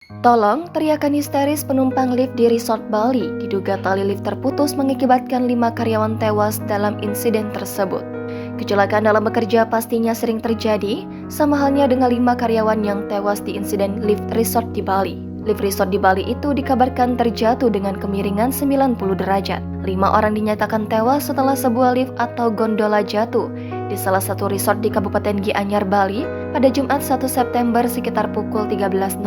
Tolong, teriakan histeris penumpang lift di resort Bali diduga tali lift terputus mengakibatkan 5 karyawan tewas dalam insiden tersebut. Kecelakaan dalam bekerja pastinya sering terjadi, sama halnya dengan 5 karyawan yang tewas di insiden lift resort di Bali. Lift resort di Bali itu dikabarkan terjatuh dengan kemiringan 90 derajat. 5 orang dinyatakan tewas setelah sebuah lift atau gondola jatuh di salah satu resort di Kabupaten Gianyar, Bali pada Jumat 1 September sekitar pukul 13.00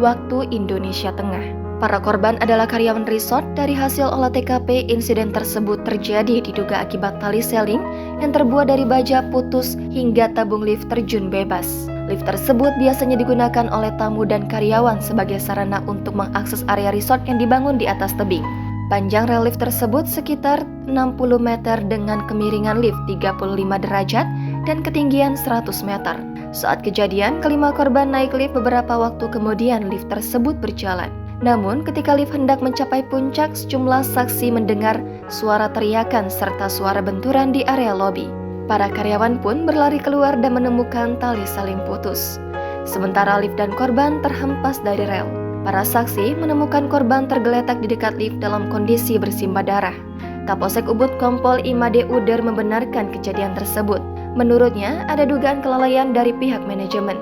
waktu Indonesia Tengah. Para korban adalah karyawan resort. Dari hasil olah TKP, insiden tersebut terjadi diduga akibat tali seling yang terbuat dari baja putus hingga tabung lift terjun bebas. Lift tersebut biasanya digunakan oleh tamu dan karyawan sebagai sarana untuk mengakses area resort yang dibangun di atas tebing. Panjang rel lift tersebut sekitar 60 meter dengan kemiringan lift 35 derajat dan ketinggian 100 meter. Saat kejadian, kelima korban naik lift beberapa waktu kemudian lift tersebut berjalan. Namun, ketika lift hendak mencapai puncak, sejumlah saksi mendengar suara teriakan serta suara benturan di area lobi. Para karyawan pun berlari keluar dan menemukan tali saling putus. Sementara lift dan korban terhempas dari rel. Para saksi menemukan korban tergeletak di dekat lift dalam kondisi bersimbah darah. Kapolsek Ubud Kompol Imade Uder membenarkan kejadian tersebut. Menurutnya, ada dugaan kelalaian dari pihak manajemen.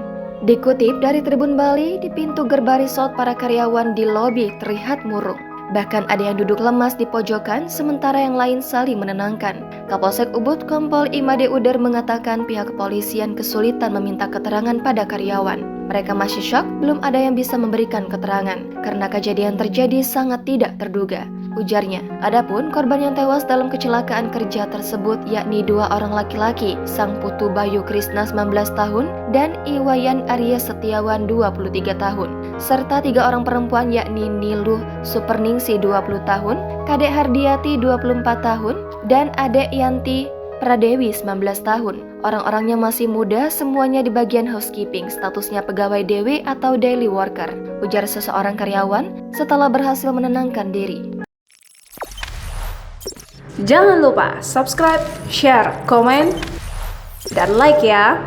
Dikutip dari Tribun Bali, di pintu gerbang resort para karyawan di lobi terlihat murung. Bahkan ada yang duduk lemas di pojokan, sementara yang lain saling menenangkan. Kapolsek Ubud Kompol Imade Uder mengatakan pihak kepolisian kesulitan meminta keterangan pada karyawan. Mereka masih syok, belum ada yang bisa memberikan keterangan karena kejadian terjadi sangat tidak terduga. Ujarnya, adapun korban yang tewas dalam kecelakaan kerja tersebut yakni 2 orang laki-laki, Sang Putu Bayu Krisna 19 tahun dan Iwayan Arya Setiawan 23 tahun, serta 3 orang perempuan yakni Niluh Superningsi 20 tahun, Kadek Hardiati 24 tahun, dan Adek Yanti Pradewi 19 tahun. Orang-orangnya masih muda, semuanya di bagian housekeeping, statusnya pegawai DW atau daily worker, ujar seseorang karyawan setelah berhasil menenangkan diri. Jangan lupa subscribe, share, komen, dan like ya!